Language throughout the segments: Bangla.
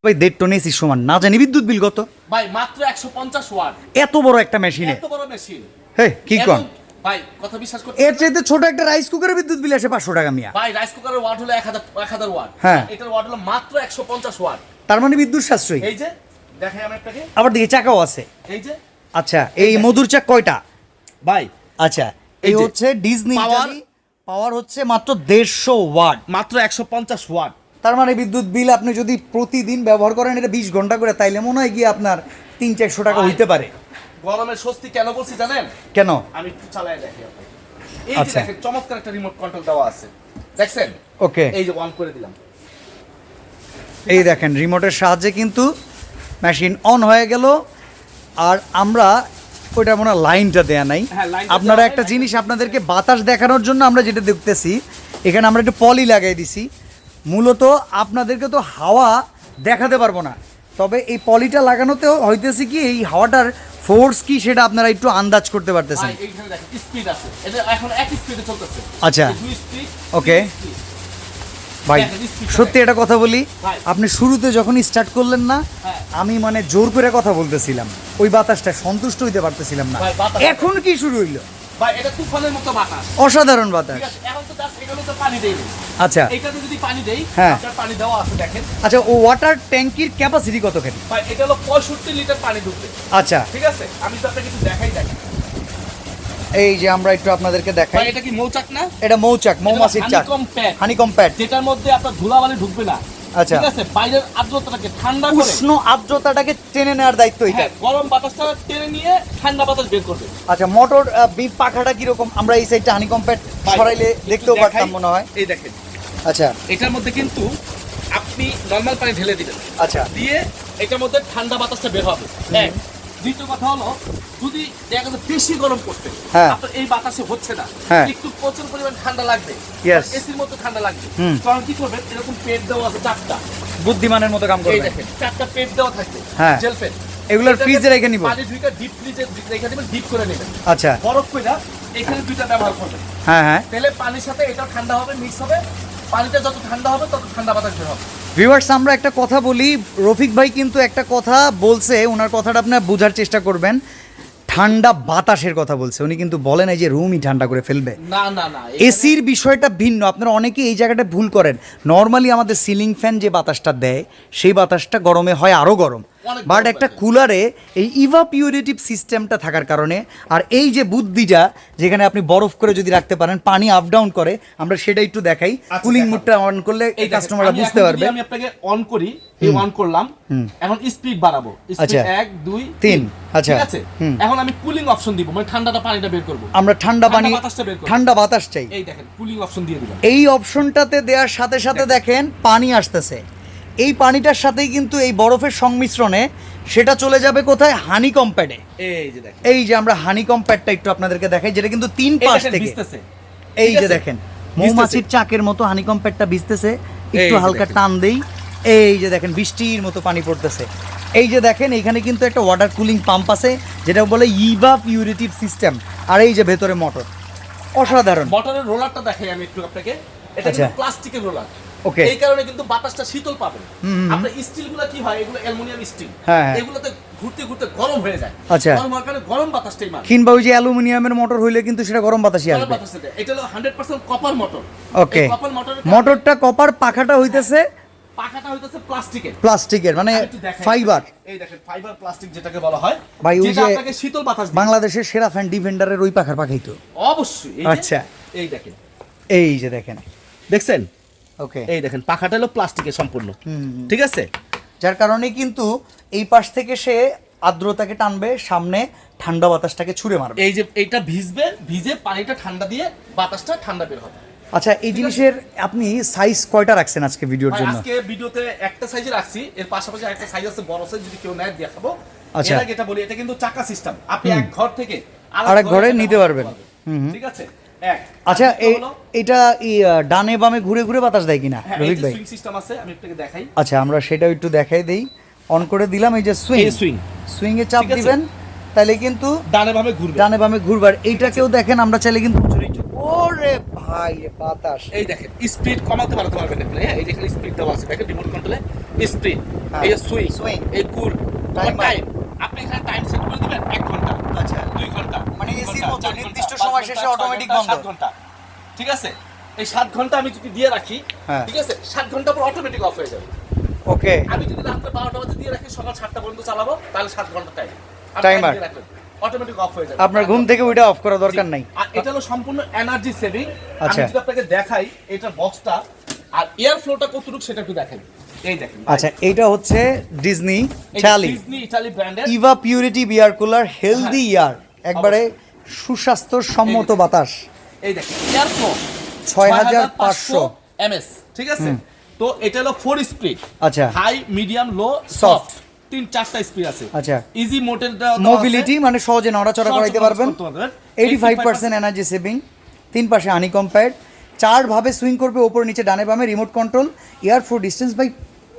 ভাই 1.5 টন এসি সমান, না জানি বিদ্যুৎ বিল কত ভাই মাত্র 150 ওয়াট, এত বড় একটা মেশিনে। এত বড় মেশিন, হে কি কোন ভাই কথা বিশ্বাস করতে, এর চাইতে ছোট একটা রাইস কুকারের বিদ্যুৎ বিল আসে 500 টাকা মিয়া। ভাই রাইস কুকারের ওয়াট হলো 1000 ওয়াট, হ্যাঁ এটার ওয়াট হলো মাত্র 150 ওয়াট। তার মানে বিদ্যুৎ সাশ্রয়ী। এই যে দেখাই আমি আপনাকে, আবার দিকে চাকাও আছে। এই যে আচ্ছা এই মধুর চাক কয়টা ভাই? আচ্ছা এই যে হচ্ছে ডিজনি পাওয়ার, পাওয়ার হচ্ছে মাত্র 150 ওয়াট, মাত্র 150 ওয়াট। তার মানে বিদ্যুৎ বিল আপনি যদি প্রতিদিন ব্যবহার করেন এটা 20 ঘন্টা করে, তাইলে মনে হয় গিয়ে আপনার 300-400 টাকা হইতে পারে। গরমের স্বস্তি কেন বলছি জানেন? কেন? আমি একটু চালায় দেখি আপনাকে। এই যে আচ্ছা। দেখেন চমৎকার একটা রিমোট কন্ট্রোল দেওয়া আছে, দেখছেন? ওকে এই যে অন করে দিলাম, এই দেখেন রিমোটের সাহায্যে কিন্তু মেশিন অন হয়ে গেল। আর আমরা ওইটা মনে হয় লাইনটা দেয়া নাই। হ্যাঁ, লাইনটা আপনারা দেওয়া একটা নাই, জিনিস আপনাদেরকে বাতাস দেখানোর জন্য আমরা যেটা দেখতেছি, এখানে আমরা একটু পলি লাগাই দিছি। মূলত আপনাদেরকে তো হাওয়া দেখাতে পারবো না, তবে এই পলিটা লাগানোতেও হইতেছে কি এই হাওয়াটার ফোর্স কি সেটা আপনারা একটু আন্দাজ করতে পারতেছেন। ভাই এইখানে দেখেন স্পিড আছে, এটা এখন এক স্পিডে চলতেছে। আচ্ছা। এই দুই স্পিড, ওকে। তিন স্পিড। ভাই দেখেন, speed টা সত্যি এটা কথা বলি, ভাই। আপনি শুরুতে যখন স্টার্ট করলেন না, হ্যাঁ। আমি মানে জোর করে কথা বলতেছিলাম, ওই বাতাসটা সন্তুষ্ট হইতে পারতেছিলাম না। ভাই, বাতাস- এখন কি শুরু হইলো? ভাই এটা তুফানের মতো বাতাস, অসাধারণ বাতাস। ঠিক আছে? এখন তো জাস্ট এগুলো তো পানি দেই, আচ্ছা এইটাতে যদি পানি দেই, হ্যাঁ। আপনার পানি দেওয়া আছে দেখেন। আচ্ছা ও ওয়াটার ট্যাঙ্কির ক্যাপাসিটি কতখানি? ভাই এটা হলো 65 লিটার পানি ঢুকবে, আচ্ছা ঠিক আছে? আমি তো আপনাকে একটু দেখাই দেখেন। এই যে আমরা একটু আপনাদেরকে ভাই দেখাই, এটা কি মৌচাক না? এটা মৌচাক, মৌমাছির চাক, হানিকম প্যাড, হানিকম প্যাড। যেটার মধ্যে আপনার ধুলাবালি ঢুকবে না, আচ্ছা। ঠিক আছে? বাইরের আর্দ্রতাটাকে ঠান্ডা করে, উষ্ণ আর্দ্রতাটাকে টেনে নেওয়ার দায়িত্ব এটা। হ্যাঁ, গরম বাতাসটা টেনে নিয়ে ঠান্ডা বাতাস বের করবে। আচ্ছা মোটর বিপ পাখাটা কিরকম? আমরা এই সাইডটা হানিকম প্যাড ভাই, সরাইলে একটু দেখতেও দেখাই। পারতাম মনে হয়। এই দেখেন, আচ্ছা এটার মধ্যে কিন্তু আপনি নরমাল পানি ঢেলে দিবেন, আচ্ছা দিয়ে এটার মধ্যে ঠান্ডা বাতাসটা বের হবে। এক, দ্বিতীয় কথা হলো যদি দেখা যায় বেশি গরম করতে, হ্যাঁ। আপনার এই বাতাসে হচ্ছে না, হ্যাঁ। একটু প্রচুর পরিমাণ ঠান্ডা লাগবে, Yes. এসির মতো ঠান্ডা লাগবে, হুম। তখন কি করবেন? এরকম পেট দেওয়া আছে 4টা, বুদ্ধিমানের মতো কাম এই করবে। দেখেন 4টা পেট দেওয়া থাকবে, হ্যাঁ। জেল পেট। এগুলোর এটাকে ফ্রিজে রেখে নিব। পানি দুইটা ডিপ ফ্রিজে রেখে দিবেন, ডিপ করে নেবেন, আচ্ছা বরফ কইরা এখানে দুইটা ব্যবহার করবেন। হ্যাঁ হ্যাঁ তাহলে পানির সাথে এটাও ঠান্ডা হবে, মিক্স হবে, পানিটা যত ঠান্ডা হবে তত ঠান্ডা বাতাস বের হবে। ভিউয়ার্স আমরা একটা কথা বলি, রফিক ভাই কিন্তু একটা কথা বলছে, ওনার কথাটা আপনার বোঝার চেষ্টা করবেন। ঠান্ডা বাতাসের কথা বলছে উনি, কিন্তু বলে নাই যে রুমই ঠান্ডা করে ফেলবে। না না না, এসির বিষয়টা ভিন্ন, আপনারা অনেকে এই জায়গাটা ভুল করেন। নর্মালি আমাদের সিলিং ফ্যান যে বাতাসটা দেয় সেই বাতাসটা গরমে হয় আরও গরম, অনেক বাট গরম একটা লাগে। কুলারে এই ইভাপিউরেটিভ সিস্টেমটা থাকার কারণে, আর এই যে বুদ্ধিটা যেখানে আপনি বরফ করে যদি রাখতে পারেন পানি আপ ডাউন করে, আমরা সেটা একটু দেখাই। আচ্ছা, কুলিং দেখাও। মুডটা অন করলে এই কাস্টমাররা দেখেন, বুঝতে আমি এখন পারবে। যদি আমি আপনাকে অন করি, এই অন করলাম, এখন স্পিড বাড়াবো, স্পিড আচ্ছা। 1 2 তিন, 3, আচ্ছা। ঠিক আছে? এখন আমি কুলিং অপশন দিব, মানে ঠান্ডাটা পানিটা বের করব, আমরা ঠান্ডা পানি, বাতাসটা বের করব। ঠান্ডা বাতাস চাই। এই দেখেন কুলিং অপশন দিয়ে দিলাম, এই অপশনটাতে দেওয়ার সাথে সাথে দেখেন পানি আসতেছে, এই পানিটার সাথেই কিন্তু এই বরফের সংমিশ্রণে সেটা চলে যাবে কোথায়? হানিকম প্যাডে। এই যে দেখেন, এই যে আমরা হানিকম প্যাডটা একটু আপনাদেরকে দেখাই, যেটা কিন্তু 3 এই পাশ দেখেন থেকে, ভিজতেছে, এই ঠিক যে আছে? দেখেন মৌমাছির চাকের মতো হানিকম প্যাডটা ভিজতেছে, একটু এই যে হালকা দেখেন। টান দেই, এই যে দেখেন বৃষ্টির মতো পানি পড়তেছে। এই যে দেখেন এখানে কিন্তু একটা ওয়াটার কুলিং পাম্প আছে যেটা বলে ইভাপিউরেটিভ সিস্টেম, আর এই যে ভেতরে মোটর, অসাধারণ। মোটরের রোলারটা দেখাই আমি একটু আপনাকে, এটা আচ্ছা। কিন্তু প্লাস্টিকের রোলার, ওকে। এই কারণে কিন্তু বাতাসটা শীতল পাবেন। আপনার স্টিলগুলো কি হয়, এগুলো অ্যালুমিনিয়াম স্টিল, হ্যাঁ, হ্যাঁ। এগুলোতে ঘুরতে ঘুরতে গরম হয়ে যায়, আচ্ছা। গরম হওয়ার কারণে গরম বাতাসটাই মারে, কিংবা ওই যে অ্যালুমিনিয়ামের মোটর হইলে কিন্তু সেটা গরম বাতাসই গরম আসবে। বাতাসটা দেয়। এটা হলো 100% কপার মোটর। ওকে। এই কপার মোটরের মোটরটা কপার, পাখাটা হইতেছে পাখাটা হইতেছে প্লাস্টিকের, প্লাস্টিকের, মানে আমি একটু দেখাই। ফাইবার। এই দেখেন ফাইবার প্লাস্টিক যেটাকে বলা হয়, ভাই, ওই যেটা যে আপনাকে শীতল বাতাস দিবে। বাংলাদেশের সেরা ফ্যান ডিফেন্ডারের ওই পাখার পাখাই তো। অবশ্যই, এই যে, আচ্ছা। এই দেখেন, এই যে দেখেন, দেখছেন? ওকে। এই দেখেন পাখাটা হলো প্লাস্টিকের সম্পূর্ণ, ঠিক আছে? যার কারণে কিন্তু এই পাশ থেকে সে আর্দ্রতাকে টানবে, সামনে ঠান্ডা বাতাসটাকে ছুঁড়ে মারবে। এই যে এইটা ভিজবে, ভিজে পানিটা ঠান্ডা দিয়ে বাতাসটা ঠান্ডা বের হবে। আচ্ছা এই জিনিসের আপনি সাইজ কয়টা রাখছেন আজকে ভিডিওর ভাই, জন্য? আজকে ভিডিওতে একটা সাইজে রাখছি, এর পাশাপাশি আরেকটা সাইজ আছে বড় সাইজ, যদি কেউ নেয় দেখাবো। আচ্ছা। এর আগে এটা বলি, এটা কিন্তু চাকা সিস্টেম, আপনি এক ঘর থেকে আরেক ঘরে এটা নিতে ব্যবহার পারবেন। করতে ঠিক আছে? এক। আচ্ছা আর দ্বিতীয় হলো, এটা ডানে বামে ঘুরে ঘুরে বাতাস দেয় কিনা হ্যাঁ, এই রফিক যে ভাই? সুইং সিস্টেম আছে, আমি আপনাকে দেখাই। আচ্ছা আমরা সেটাও একটু দেখাই দেই। অন করে দিলাম, এই যে সুইং, এই সুইং, সুইং এ চাপ ঠিক আছে? দিবেন, তাহলে কিন্তু ডানে বামে ঘুরবে। ডানে বামে ঘুরবার। এইটাকেও দেখেন আমরা চাইলে কিন্তু ওরে ভাই বাতাস, এই দেখেন স্পিড কমাতে বাড়াতে পারবেন আপনি। হ্যাঁ, এই দেখেন স্পিড দেওয়া আছে, দেখেন রিমোট কন্ট্রোলে স্পিড, এই সুইং, এই কুল টাইম। আপনি এখানে টাইম সেট করে দিবেন 1 ঘন্টা, আচ্ছা 2 ঘন্টা, মানে এসির মতো 4 নির্দিষ্ট ঘন্টা, সময় 5 শেষে ঘন্টা, অটোমেটিক 6 ঘন্টা, বন্ধ। 7 ঘন্টা। ঠিক আছে, এই 7 ঘন্টা আমি যদি দিয়ে রাখি, হ্যাঁ। ঠিক আছে, 7 ঘন্টা পর অটোমেটিক অফ হয়ে যাবে। ওকে, আমি যদি রাত্রে 12টা বাজে দিয়ে রাখি সকাল 7টা পর্যন্ত চালাবো, তাহলে 7 ঘন্টা টাইম Timer। অটোমেটিক অফ হয়ে যাবে। আপনার ঘুম থেকে ওইটা অফ করা দরকার নাই। আর এটা হলো সম্পূর্ণ এনার্জি সেভিং। আমি আচ্ছা। যদি আপনাকে দেখাই এটার বক্সটা আর এয়ার ফ্লোটা কতটুকু সেটা একটু দেখাই। এই দেখেন আচ্ছা, এইটা হচ্ছে ডিজনি ইটালি ডিজনি ইটালি ব্র্যান্ডের ইভা পিউরিটি বিয়ার কুলার হেলদি ইয়ার, একবারে সুস্বাস্থ্য সম্মত বাতাস। এই দেখেন এয়ার ফ্লো 6500 এমএস। ঠিক আছে, তো এটা হলো 4 স্পিড। আচ্ছা, হাই, মিডিয়াম, লো, Soft। সফট, 3-4টা স্পিড আছে। আচ্ছা, ইজি মোটরটা মোবিলিটি মানে সহজে নড়াচড়া করাইতে পারবেন। 85% এনার্জি সেভিং, 3 পাশে হানি কম্প্যাক্ট, 4 ভাবে সুইং করবে, ওপর নিচে ডানে বামে, remote control, air flow distance by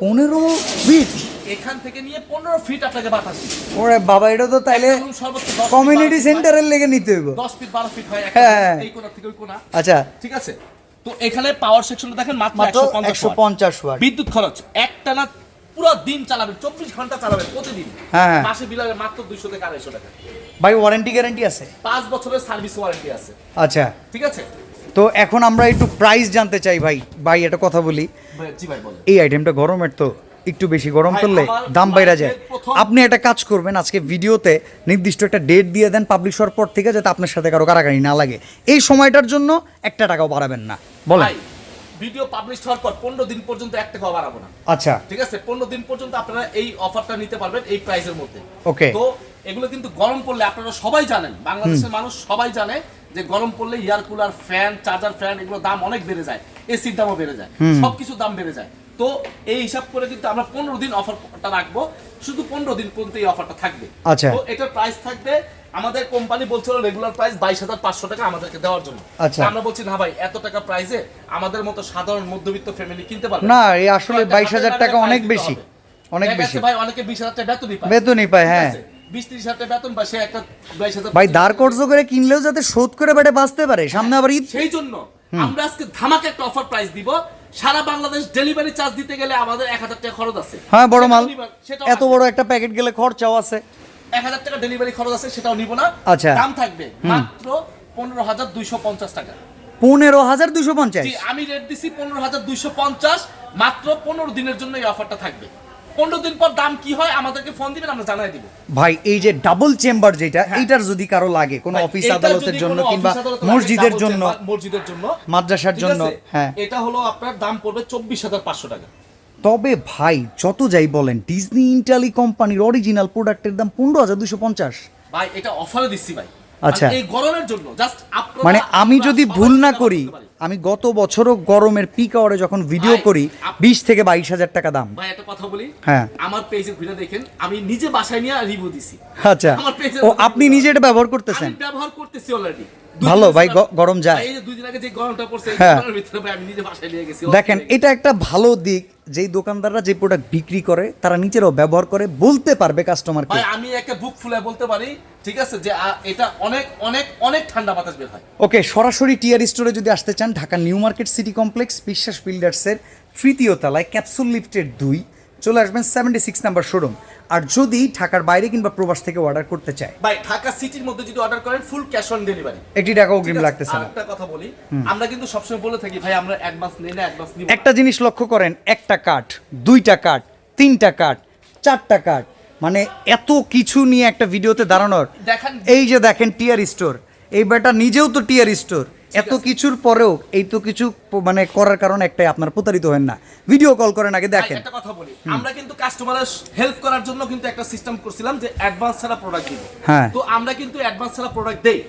15 feet. এখান থেকে নিয়ে 15 ফিট আপনাকে বাতাস দিবে। ওরে বাবা, এটা তো তাইলে একদম সর্বোচ্চ 10 ফিট, কমিউনিটি 12 ফিট সেন্টারের লেগে নিতে হইব। 10 ফিট 12 ফিট হয় হ্যাঁ। এই কোণা থেকে ওই কোণা। আচ্ছা, ঠিক আছে, তো এখানে পাওয়ার সেকশনটা দেখেন মাত্র মাত্র 150 ওয়াট। বিদ্যুৎ খরচ একটানা পুরো দিন চালাবেন, 24 ঘন্টা চালাবেন প্রতিদিন। হ্যাঁ। মাসে বিল হবে মাত্র 200 থেকে 250 টাকা। ভাই ওয়ারেন্টি গ্যারান্টি আছে? 5 বছরের সার্ভিস ওয়ারেন্টি আছে। আচ্ছা, ঠিক আছে, তো এখন আমরা একটু প্রাইস জানতে চাই ভাই। ভাই একটা কথা বলি, জি ভাই বলেন। এই আইটেমটা গরমের তো একটু বেশি গরম ভাই, করলে আমার দাম বাইরা যায়। লাইফের প্রথম- আপনি একটা কাজ করবেন, আজকে ভিডিওতে নির্দিষ্ট একটা ডেট দিয়ে দেন পাবলিশ হওয়ার পর থেকে, যাতে আপনার সাথে কারো কারাকারি না লাগে। এই সময়টার জন্য 1 টাকাও বাড়াবেন না, বলেন। ভাই, ভিডিও পাবলিশ হওয়ার পর 15 দিন পর্যন্ত 1 টাকাও বাড়াবো না। আচ্ছা, ঠিক আছে, 15 দিন পর্যন্ত আপনারা এই অফারটা নিতে পারবেন এই প্রাইসের মধ্যে। ওকে। তো এগুলো কিন্তু গরম পড়লে আপনারা সবাই জানেন, বাংলাদেশের মানুষ সবাই জানে যে গরম পড়লে air cooler, fan, charger fan এগুলো দাম অনেক বেড়ে যায়, এসির দামও বেড়ে যায়, সবকিছু দাম বেড়ে যায়। তো এই হিসাব করে কিন্তু আমরা 15 দিন অফারটা রাখবো, শুধু 15 দিন পর্যন্ত এই অফারটা থাকবে। আচ্ছা। তো এটার প্রাইস থাকবে, আমাদের কোম্পানি বলছিল রেগুলার প্রাইস 22,500 টাকা আমাদেরকে দেওয়ার জন্য। আচ্ছা। আমরা বলছি না ভাই, এত টাকা প্রাইসে আমাদের মতো সাধারণ মধ্যবিত্ত ফ্যামিলি কিনতে পারবে না, এই আসলে 22,000 টাকা অনেক বেশি, অনেক বেশি। ভাই অনেকে 20,000 টাকা বেতনই পায়, বেতনই পায়, হ্যাঁ। 20-30,000 টাকা বেতন পায়, সে একটা 22,000 ভাই ধার কর্জ করে কিনলেও যাতে শোধ করে বেটে বাঁচতে পারে, সামনে আবার ঈদ। সেই জন্য আমরা আজকে ধামাকা একটা অফার প্রাইস দিব। সারা বাংলাদেশ ডেলিভারি চার্জ দিতে গেলে আমাদের 1,000 টাকা খরচ আছে। হ্যাঁ, বড় মাল, সেটাও এত বড় একটা প্যাকেট গেলে খরচাও আছে। 1,000 টাকা ডেলিভারি খরচ আছে, সেটাও নিব না। আচ্ছা। দাম থাকবে মাত্র 15,250 টাকা। 15,250? জি, আমি রেট দিছি 15,250, মাত্র 15 দিনের জন্য এই অফারটা থাকবে। 15 দিন পর দাম কি হয় আমাদেরকে ফোন দিবেন, আমরা জানাই দিব। ভাই এই যে ডাবল চেম্বার যেটা, এইটার যদি কারো লাগে কোনো ভাই, অফিস এইটা আদালতের যদি জন্য কোনো কিংবা অফিস আদালত লাগে, মসজিদের double জন্য, chamber, মসজিদের জন্য, মাদ্রাসার ঠিক জন্য, আছে? হ্যাঁ। এটা হলো আপনার দাম পড়বে 24,500 টাকা। তবে ভাই যত যাই বলেন, ডিজনি ইটালি কোম্পানির অরিজিনাল প্রোডাক্টের দাম 15,250। ভাই এটা অফারে দিচ্ছি ভাই। আচ্ছা। আর এই গরমের জন্য জাস্ট আপনারা, মানে আমি আমরা যদি সবাই ভুল না চিন্তা করি, করতে পারি। আমি গত বছরও গরমের পিক আওয়ারে যখন ভিডিও ভাই, করি 20 থেকে 22,000 টাকা দাম। ভাই একটা কথা বলি, হ্যাঁ। আমার পেজে ঘুরে দেখেন, আমি নিজে বাসায় নিয়ে রিভিউ দিছি। আচ্ছা, আমার page-এর ও মধ্যে আপনি video নিজে এটা ব্যবহার করতেছেন? আমি ব্যবহার করতেছি অলরেডি। ভালো ভাই, গরম যায়। এই যে 2 দিন আগে যে গরমটা পড়ছে, এই হ্যাঁ। গরমের ভিতরে ভাই আমি নিজে বাসায় নিয়ে গেছি। দেখেন, এটা একটা ভালো দিক, যেই দোকানদাররা যে প্রোডাক্ট বিক্রি করে তারা নিজেরাও ব্যবহার করে, বলতে পারবে কাস্টমারকে। ভাই আমি একটা বুক ফুলে বলতে পারি, ঠিক আছে, যে এটা অনেক অনেক অনেক ঠান্ডা বাতাস বের হয়। ওকে, সরাসরি টিআর স্টোরে যদি আসতে চান, Dhaka new market city complex বিশ্বাস বিল্ডার্সের 3য় তলায় ক্যাপসুল লিফটের 2 চলে আসবেন, 76 নাম্বার শোরুম। আর যদি ঢাকার বাইরে কিংবা প্রবাস থেকে অর্ডার করতে চায়, ভাই ঢাকা সিটির মধ্যে যদি অর্ডার করেন ফুল ক্যাশ অন ডেলিভারি, 80 টাকা অগ্রিম লাগতেছে না। একটা কথা বলি, আমরা কিন্তু সবসময় বলে থাকি ভাই আমরা অ্যাডভান্স নেই না, অ্যাডভান্স নিব। একটা জিনিস লক্ষ্য করেন, 1টা কার্ড, 2টা কার্ড, 3টা কার্ড, 4টা কার্ড, মানে এত কিছু নিয়ে একটা ভিডিওতে দাঁড়ানোর। দেখেন, এই যে দেখেন টিআর স্টোর, এই বেটা নিজেও তো টিআর স্টোর, এত কিছুর পরেও এই তো কিছু মানে করার কারণে একটাই, আপনার প্রতারিত হন না, ভিডিও কল করেন আগে ভাই, দেখেন। একটা কথা বলি, আমরা কিন্তু কাস্টমারের হেল্প করার জন্য কিন্তু একটা সিস্টেম করছিলাম যে অ্যাডভান্স ছাড়া প্রোডাক্ট দিব। হ্যাঁ। তো আমরা কিন্তু অ্যাডভান্স ছাড়া প্রোডাক্ট দেই।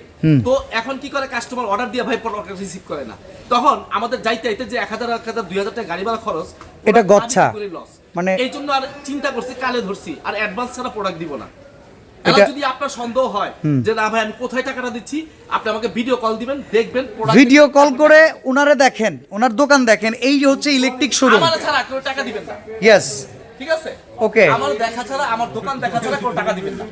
তো এখন কি করে, কাস্টমার অর্ডার দিয়ে ভাই প্রোডাক্ট রিসিভ করে না, তখন আমাদের যাইতে যাইতে যে 1,000 2,000 টাকা গাড়ি ভাড়া খরচ, এটা গচ্ছা। লস। মানে এই জন্য আর চিন্তা করছি, কালে ধরছি আর অ্যাডভান্স ছাড়া প্রোডাক্ট দিব না। এটা- এটা যদি আপনার সন্দেহ হয় যে না ভাই আমি কোথায় টাকাটা দিচ্ছি, আপনি আমাকে ভিডিও কল দিবেন, দেখবেন product ভিডিও কল করে উনারে দেখেন, ওনার দোকান দেখেন, এই যে হচ্ছে ইলেকট্রিক শোরুম। আমার ছাড়া কেউ টাকা দিবেন না। ইয়েস, ঠিক আছে, Okay. আমার দেখা ছাড়া, আমার দোকান দেখা ছাড়া কেউ টাকা দিবেন না।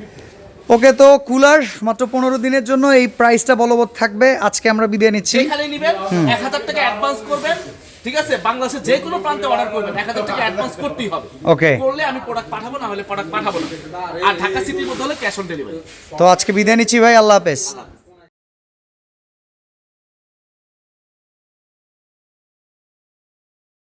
ওকে, তো কুলার মাত্র 15 দিনের জন্য এই প্রাইসটা বলবৎ থাকবে। আজকে আমরা বিদায় নিচ্ছি। যেখানে নেবেন 1000 টাকা অ্যাডভান্স করবেন, ঠিক আছে? বাংলাদেশের যে কোনো প্রান্তে অর্ডার করবেন 1000 টাকা অ্যাডভান্স করতেই হবে। ওকে, করলে আমি প্রোডাক্ট পাঠাবো, না হলে প্রোডাক্ট পাঠাবো না। আর ঢাকা সিটির মধ্যে হলে ক্যাশ অন ডেলিভারি। তো আজকে বিদায় নিচ্ছি ভাই, আল্লাহ হাফেজ।